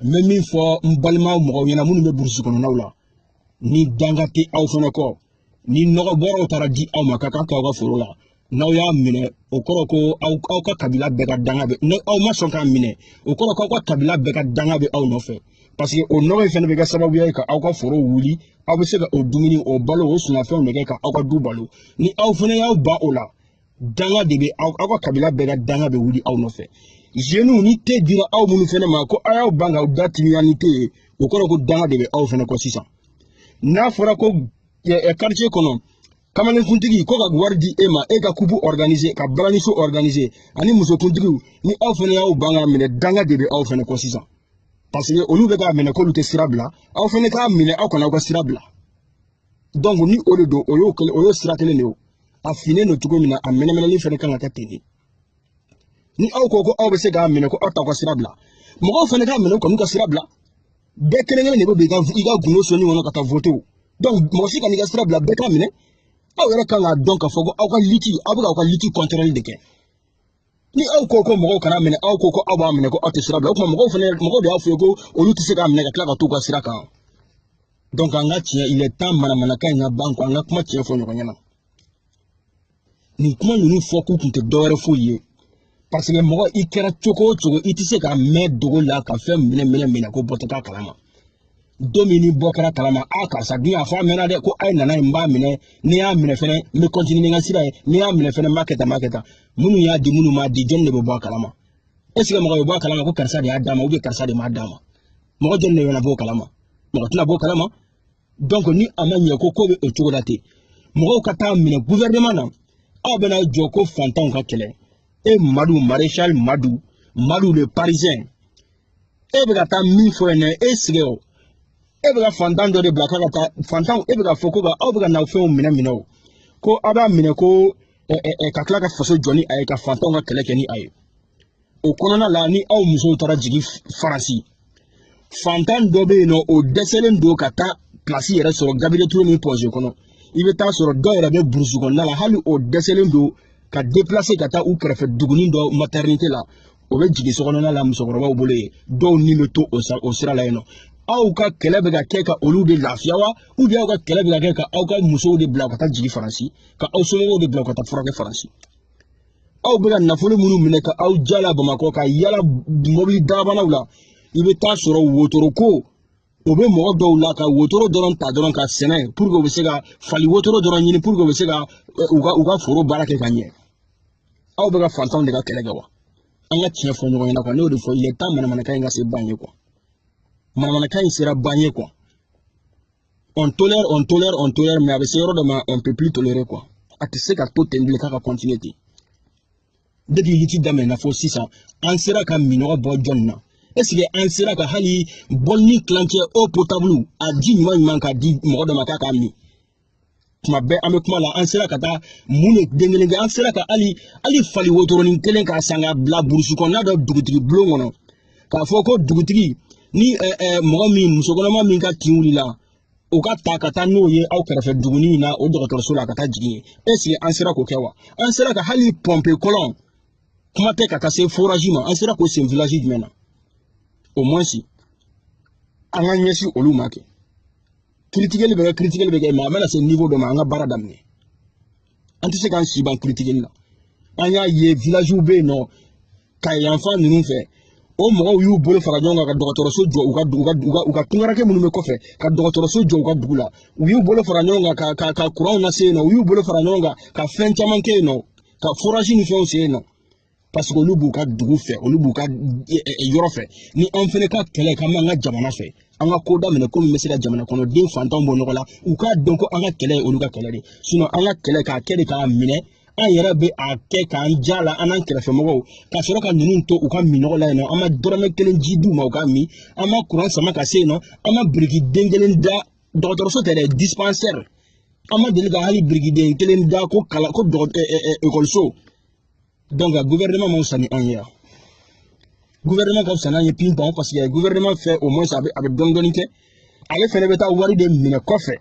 n bɛ min fɔ n balima mɔgɔw ɲɛna minnu bɛ burusi kɔnɔnaw la ni danga tɛ aw fana kɔ ni nɔgɔbɔraw taara di aw ma k'a ka k'aw ka foro la n'aw y'a minɛ o kɔrɔ ko aw ka kabila bɛɛ ka danga bɛ ni aw ma sɔn k'a minɛ o kɔrɔ k'aw ka kabila bɛɛ ka danga bɛ aw nɔfɛ parce que o nɔgɔ in fana bɛ kɛ sababuya ye ka aw ka foro wuli aw bɛ se ka o dumuni o balo o sumanfɛnw de kɛ ka aw ka du balo ni aw fana y'aw ban o la danga de bɛ aw ka kabila bɛɛ ka danga bɛ wuli aw nɔfɛ jeunes ni te dira aw minnu fana ma ko aw y'aw ban k'aw da timiya ni te ye o kɔrɔ ko danga de bɛ aw fana kɔ sisan n'a fɔra ko quartier kɔnɔ kamalenkuntigi ko ka wari di e ma e ka kubu organiser ka balaniso organiser ani musokuntigiw ni aw fana y'aw ban k'a minɛ danga de bɛ aw fana kɔ sisan parce que olu bɛ k'a minɛ k'olu tɛ sira bila aw fana k'a minɛ aw kana aw ka sira bila donc ni o de don o y'o sira kelen de ye a finnen don cogo min na a mɛnɛmɛnɛli fana kan ka kɛ ten de ni aw ko aw bɛ se k'a minɛ ko aw t'aw ka sira bila mɔgɔw fana k'a minɛ u kan'u ka sira bila bɛɛ kelen-kelen de bɛ i ka gundo sɔnni kɔnɔ ka taa voter donc mɔgɔ si ka n'i ka sira bila bɛɛ k'a minɛ aw yɛrɛ kan k'a dɔn k'a fɔ ko aw ka liti aw bɛ k'aw ka liti contrôle de kɛ ni aw ko mɔgɔw kana minɛ aw ko aw b'a minɛ ko aw tɛ sira bila o tuma mɔgɔw de y'a fɔ ye ko olu tɛ se k'a minɛ ka tila ka t'u ka sira kan donc an ka tiɲɛ il est temps manamanakan in ka ban quoi an ka kuma tiɲɛ fɔ ɲɔgɔn ɲɛna nin kuma ninnu fɔ k'u tun tɛ dɔwɛrɛ foyi ye parce que mɔgɔ i kɛra cogo o cogo i tɛ se ka mɛn dogo la ka fɛn minɛ ko bɔ tɛ k'a kalama don min ni bɔ kɛra kalama a karisa dun y'a fɔ a mɛnna dɛ ko a ye nana ye n b'a minɛ ni y'a minɛ fɛnɛ n bɛ continuer ni n ka sira ye ni y'a minɛ fɛnɛ n b'a kɛ tan minnu y'a di minnu m'a di jɔnni de bɛ bɔ a kalama est ce que mɔgɔ bɛ bɔ a kalama ko karisa de y'a d'a ma ou bien karisa de m'a d'a ma mɔgɔ jɔnni de bɛna bɔ o kalama mɔgɔ tɛna bɔ o kalama donc ni a ma ɲɛ ko bɛ o cogo la ten mɔgɔw ka taa minɛ gouvernement na aw bɛna jɔ ko fantanw ka kɛlɛ e Madu maréchal Madu le parisien e bɛ ka taa min fɔ yen nɔ e sigi o e bɛ ka fantan dɔ de bila k'a ka taa fantan e bɛ ka fɔ ko aw bɛ ka na fɛnw minɛ o ko aw b'a minɛ ko ka tila ka faso jɔ ni a ye ka fantanw ka kɛlɛ kɛ ni a ye o kɔnɔna la ni aw musow taara jigin Faransi fantan dɔ bɛ yen nɔ o dɛsɛlen don ka taa place yɛrɛ sɔrɔ Gabriel Touré ni Poche kɔnɔ i bɛ taa sɔrɔ dɔw yɛrɛ bɛ burusi kɔnɔna la hali o dɛsɛlen don ka déplacer ka taa u kɛrɛfɛ dugunin dɔ maternité la o bɛ jigin sokɔnɔna la musokɔrɔbaw bolo yen dɔw ni bɛ to o sira la yen nɔ aw ka kɛlɛ bɛ ka kɛ ka olu de lafiya wa ou bien aw ka kɛlɛ bɛ ka kɛ ka aw ka musow de bila ka taa jigin Faransi ka aw somɔgɔw de bila ka taa furakɛ Faransi aw bɛ ka nafolo minnu minɛ ka aw jala Bamakɔ ka yala mobili dabanaw la i bɛ taa sɔrɔ wotoro ko o bɛ mɔgɔ dɔw la ka wotoro dɔrɔn ta dɔrɔn ka sɛnɛ pour que u bɛ se ka fali wotoro dɔrɔn ɲini pour que u bɛ se ka u ka foro baara kɛ ka ɲɛ aw bɛ ka fantanw de ka kɛlɛ kɛ wa an ka tiɲɛ fɔ ɲɔgɔn ɲɛna quoi n'o de fɔ il est temps manamanakan in ka se ban ye quoi manamanakan in sera ban ye quoi on tolère mais a bɛ se yɔrɔ dɔ ma on peut plus tolérer quoi a tɛ se ka to ten bilen k'a ka continuer ten depuis liti daminɛna fo sisan an sera ka minɔgɔ bɔ jɔnni na est-ce que an sera ka hali bɔlini tilancɛ eau potable a ji ɲuman k'a di mɔgɔ dɔ ma k'a k'a min tuma bɛɛ an bɛ kuma la an sera ka taa mun de den kelen kɛ an sera ka hali fali wotoronin kelen k'a san k'a bila burusi kɔnɔna dɔ dugutigi bulon kɔnɔ k'a fɔ ko dugutigi ni mɔgɔ min musokɔnɔma min ka tin wulila o ka ta ka taa n'o ye aw kɛrɛfɛ duguni na o dɔgɔtɔrɔso la ka taa jigin ye est-ce que an sera k'o kɛ wa an sera ka hali pompe kɔlɔn kuma tɛ ka taa se forage ma an sera k'o sen village jumɛn na au moins si an ka ɲɛsin olu ma kɛ critiquer bɛ kɛ mais a bɛna se niveau dɔ ma an ka baara daminɛ an tɛ se k'an si ban critiquer la an y'a ye village bɛ yen nɔ ka yanfan ninnu fɛ o mɔgɔw y'u bolo fara ɲɔgɔn kan ka dɔgɔtɔrɔso jɔ u ka tungarakɛ minnu bɛ kɔfɛ ka dɔgɔtɔrɔso jɔ u ka dugu la u y'u bolo fara ɲɔgɔn kan ka kuranw lase yen nɔ u y'u bolo fara ɲɔgɔn kan ka fɛn caman kɛ yen nɔ ka forage ni fɛnw sen nɔ parce que olu b'u ka dugu fɛ olu b'u ka yɔrɔ fɛ ni an fɛnɛ ka kɛlɛ k'an b'an ka jamana fɛ an ka ko daminɛ ko min bɛ se ka jamana kɔnɔ den fantanw bɔ nɔgɔ la u k'a dɔn ko an ka kɛlɛ ye olu ka kɛlɛ de sinon an ka kɛlɛ k'a kɛ de k'a minɛ an yɛrɛ bɛ a kɛ k'an ja la an n'an kɛrɛfɛmɔgɔw ka sɔrɔ ka ninnu to u ka minɔgɔ la yen nɔ an ma dɔrɔmɛ kelen ji d'u ma u ka min an ma kuran sama ka se yen nɔ an ma biriki den kelen da dɔgɔtɔrɔso tɛ dɛ dispensaire an ma deli ka hali biriki den kelen da ko kalan ko ekɔliso donc gouvernement ma fisa ni an ye yan gouvernement ka fisa n'an ye pinpan parce que gouvernement fɛ au moins a bɛ dɔɔni dɔɔni kɛ ale fɛnɛ bɛ taa wari de minɛ kɔfɛ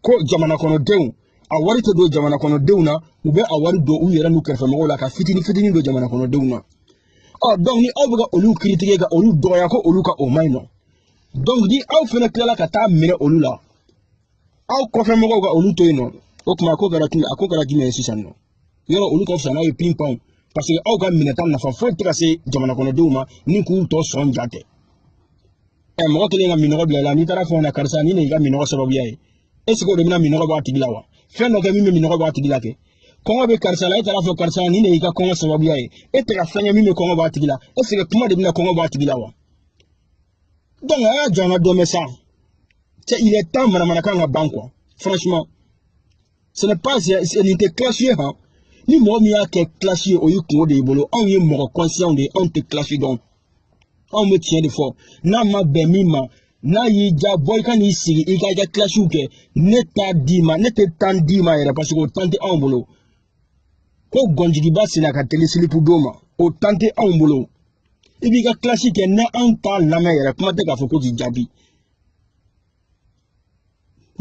ko jamana kɔnɔdenw a wari tɛ don jamana kɔnɔdenw na u bɛ a wari don u yɛrɛ n'u kɛrɛfɛmɔgɔw la ka fitini fitini don jamana kɔnɔdenw na donc ni aw bɛ ka olu critiquer ka olu dɔgɔya ko olu ka o man ɲi nɔ donc ni aw fɛnɛ tilala ka taa minɛ olu la aw kɔfɛmɔgɔw ka olu to yen nɔ o tuma a ko kɛra jumɛn ye sisan nɔ yɔrɔ olu ka fisa n'a ye pinpan parce que aw ka minɛta nafa foyi tɛ ka se jamana kɔnɔdenw ma ni k'u tɔ sɔn ja tɛ mɔgɔ kelen ka minɔgɔ bila i la n'i taara fɔ na karisa ni ne y'i ka minɔgɔ sababuya ye est ce que o de bɛna minɔgɔ bɔ a tigi la wa fɛn dɔ kɛ min bɛ minɔgɔ bɔ a tigi la kɛ kɔngɔ bɛ karisa la e taara fɔ karisa ni ne y'i ka kɔngɔ sababuya ye e tɛ ka fɛn kɛ min bɛ kɔngɔ bɔ a tigi la est ce que kuma de bɛna kɔngɔ bɔ a tigi la wa donc a y'a jɔ an ka dɔnmɛ sa il est temps manamanakan ka ban quoi franchement ce n'est pas nin tɛ classe ye han ni mɔgɔ min y'a kɛ classe ye o y'i kungo de y'i bolo anw ye mɔgɔ conscient de ye anw tɛ classe dɔn anw bɛ tiɲɛ de fɔ n'a ma bɛn min ma n'a y'i ja bɔ i ka n'i sigi i ka i ka kilasiw kɛ ne t'a d'i ma ne tɛ temps d'i ma yɛrɛ parce que o temps tɛ anw bolo ko gɔnjigiba senna ka teli silipu don ma o temps tɛ anw bolo i b'i ka kilasi kɛ ne anw t'a lamɛn yɛrɛ kuma tɛ k'a fɔ ko k'i jaabi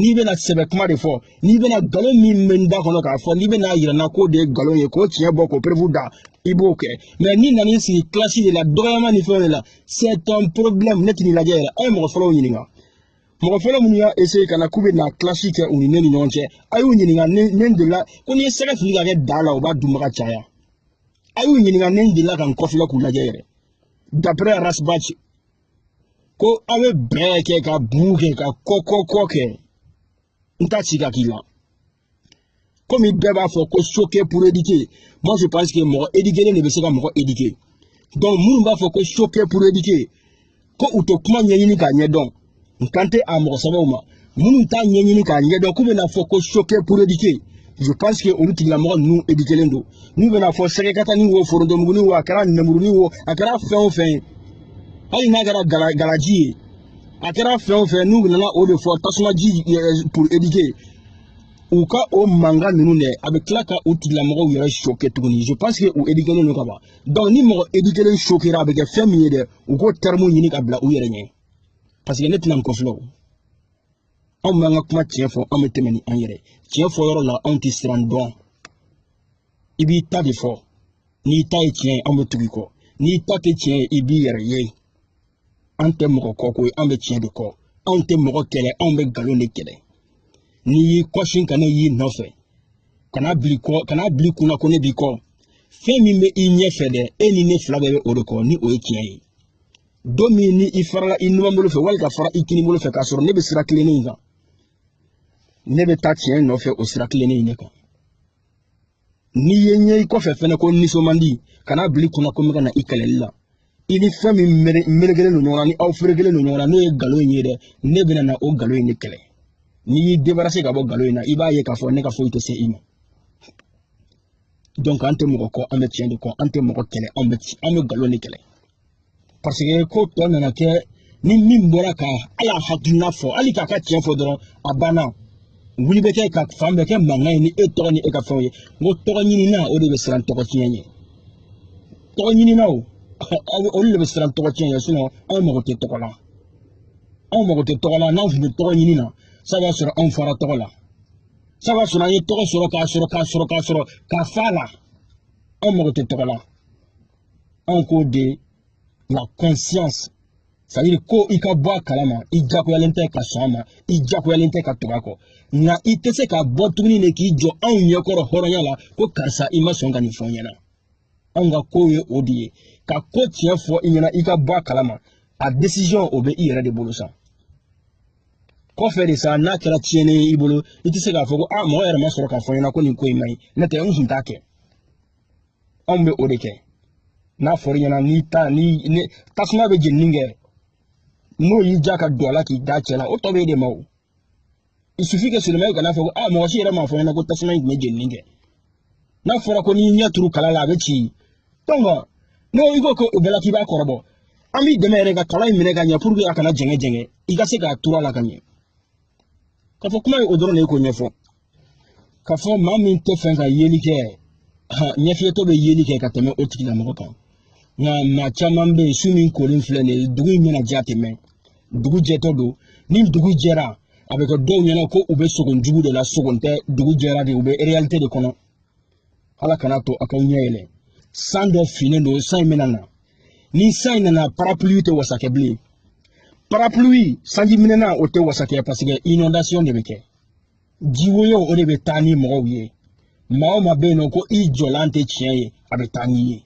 n'i bɛna sɛbɛ kuma de fɔ n'i bɛna nkalon min bɛ n da kɔnɔ k'a fɔ n'i bɛna yira n na k'o de ye nkalon ye k'o tiɲɛ bɔ k'o perewu da i b'o kɛ mais n'i nan'i sigi kilasi de la dɔgɔyama ni fɛnw de la c'est un problème ne tɛ n'i lajɛ yɛrɛ a ye mɔgɔ fɔlɔw ɲininka mɔgɔ fɔlɔ minnu y'a essayer ka na k'u bɛ na kilasi kɛ u ni ne ni ɲɔgɔn cɛ a y'u ɲininka ne n delila ko n'i ye sɛgɛ fili ka kɛ da la o b'a dunba ka caya a y'u ɲininka ne n delila ka n kɔfilɛ k'u lajɛ yɛrɛ d'après Rasbach ko aw bɛ bɛɛ kɛ ka bu kɛ ka kɔ kɛ n t'a ci ka k'i la comme bɛɛ b'a fɔ ko choqué pour éduquer moi je pense que mɔgɔ éduqué de bɛ se ka mɔgɔ éduquer donc minnu b'a fɔ ko choqué pour éduquer ko u tɛ kuma ɲɛɲini k'a ɲɛdɔn n kan tɛ a mɔgɔ sababu ma minnu t'a ɲɛɲini k'a ɲɛdɔn k'u bɛna fɔ ko choqué pour éduquer je pense que olu tigilamɔgɔ ninnu éduquélen don n'u bɛna fɔ sɛgɛkatani wo forontomuguni wo a kɛra nɛmurunin wo a kɛra fɛn o fɛn ye hali n'a kɛra galaji ye a kɛra fɛn o fɛn n'u nana o de fɔ tasumaji pour éduquer u ka o mankan ninnu dɛ a bɛ tila ka u tigilamɔgɔw yɛrɛ choqué tuguni je pense que u éduquélen don ka ban donc ni mɔgɔ éduquélen choquera a bɛ kɛ fɛn min ye dɛ u k'o terme ɲini ka bila u yɛrɛ ɲɛ parce que ne tɛna n kɔfilɛ o anw b'an ka kuma tiɲɛ fɔ anw bɛ tɛmɛ ni an yɛrɛ tiɲɛ fɔ yɔrɔ la anw tɛ siran dɔn i b'i ta de fɔ n'i ta ye tiɲɛ ye anw bɛ tugu i kɔ n'i ta tɛ tiɲɛ ye i b'i yɛrɛ ye an tɛ mɔgɔ kɔ ko ye an bɛ tiɲɛ de kɔ anw tɛ mɔgɔ kɛlɛ anw bɛ nkalon de kɛlɛ n'i y'i kɔsin ka ne y'i nɔfɛ kana bili kunna ko ne b'i kɔ fɛn min bɛ i ɲɛfɛ dɛ e ni ne fila bɛɛ bɛ o de kɔ ni o ye tiɲɛ ye don min ni i farala i numanbolo fɛ wali ka fara i kinibolo fɛ k'a sɔrɔ ne bɛ sira kilennen in kan ne bɛ taa tiɲɛ nɔfɛ o sira kilennen in de kan n'i ye ɲɛ i kɔfɛ fɛnɛ ko nisɔn man di kana bili kunna ko n bɛ ka na i kɛlɛli la i ni fɛn min melekelen don ɲɔgɔn na ni aw ferekelen don ɲɔgɔn na n'o ye nkalon in ye dɛ ne bɛna na o nkalon in de kɛlɛ n'i y'i débarrasser ka bɔ nkalon in na i b'a ye k'a fɔ ne ka foyi tɛ se i ma donc an tɛ mɔgɔ kɔ an bɛ tiɲɛ de kɔ an tɛ mɔgɔ kɛlɛ an bɛ nkalon de kɛlɛ parce que ko tɔ nana kɛ ni min bɔra ka ala hakilina fɔ hali k'a ka tiɲɛ fɔ dɔrɔn a banna wuli bɛ kɛ ka fan bɛɛ kɛ mankan ye ni e tɔgɔ ni e ka fɛnw ye n ko tɔgɔ ɲinina o de bɛ siran tɔgɔ tiɲɛ ɲɛ tɔgɔ ɲinina o olu de bɛ siran tɔgɔ tiɲɛ ɲɛ sinon anw mago tɛ tɔgɔ la anw mago tɛ tɔgɔ la n'anw tun bɛ tɔgɔ ɲini na ça b'a sɔrɔ anw fara tɔgɔ la ça b'a sɔrɔ an ye tɔgɔ sɔrɔ k'a fa la anw mago tɛ tɔgɔ la anw k'o de la conscience c'est-à-dire ko i ka bɔ a kalama i jagoyalen tɛ ka sɔn a ma i jagoyalen tɛ ka tugu a kɔ nka i tɛ se ka bɔ tuguni de k'i jɔ anw ɲɛkɔrɔ hɔrɔnya la ko karisa i ma sɔn ka nin fɔ n ɲɛna anw ka ko ye o de ye ka ko tiɲɛ fɔ i ɲɛna i ka bɔ a kalama a décision o bɛ i yɛrɛ de bolo sa kɔfɛ de sa n'a kɛra tiɲɛni ye i bolo i tɛ se k'a fɔ ko mɔgɔ yɛrɛ ma sɔrɔ k'a fɔ n ɲɛna ko nin ko in man ɲi n'o tɛ n tun t'a kɛ anw bɛ o de kɛ n'a fɔra ɲɛna ni tasuma bɛ jenini kɛ n'o y'i ja ka don a la k'i da cɛ la o tɔ bɛ e de ma o il suffit que seulement kana fɔ ko mɔgɔ si yɛrɛ m'a fɔ ɲɛna ko tasuma in tun bɛ jenini kɛ n'a fɔra ko n'i ɲɛ turu kala la a bɛ ci donc n'o i ko ko o bɛɛ la k'i b'a kɔrɔbɔ an b'i dɛmɛ yɛrɛ ka kala in minɛ ka ɲɛ pour que a kana jɛngɛ i ka se k'a turu a la ka ɲɛ k'a fɔ kuma ye o dɔrɔn de ye k'o ɲɛfɔ k'a fɔ maa min tɛ fɛn ka yeli kɛ ɲɛfiyɛtɔ bɛ yeli kɛ ka tɛmɛ o tigilamɔgɔ kan nka maa caman bɛ yen su min kolen filɛ nin ye dugu in bɛna jɛ a tɛ mɛn dugu jɛtɔ don ni dugu jɛra a bɛ kɛ dɔw ɲɛna ko u bɛ sogon jugu de la sogon tɛ dugu jɛra de u bɛ réalité de kɔnɔ ala kana to a k'aw ɲɛ yɛlɛ san dɔ finnen don san in bɛna na ni san in nana parapluie tɛ wasa kɛ bilen parapluie sanji minɛna o tɛ wasa kɛ parce que inondation de bɛ kɛ jiwoyo o de bɛ taa ni mɔgɔw ye maa o maa bɛ yen nɔ ko i jɔlan tɛ tiɲɛ ye a bɛ taa n'i ye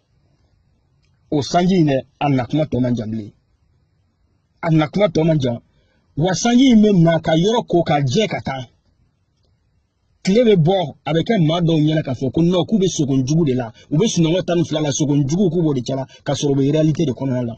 o sanji in dɛ a nakuma tɔ man jan bilen a nakuma tɔ man jan wa sanji in bɛ na ka yɔrɔ ko ka jɛ ka taa tile bɛ bɔ a bɛ kɛ maa dɔw ɲɛna k'a fɔ ko non k'u bɛ sogon jugu de la u bɛ sunɔgɔ tan ni fila la sogon jugu k'u b'o de cɛla ka sɔrɔ u bɛ réalité de kɔnɔna la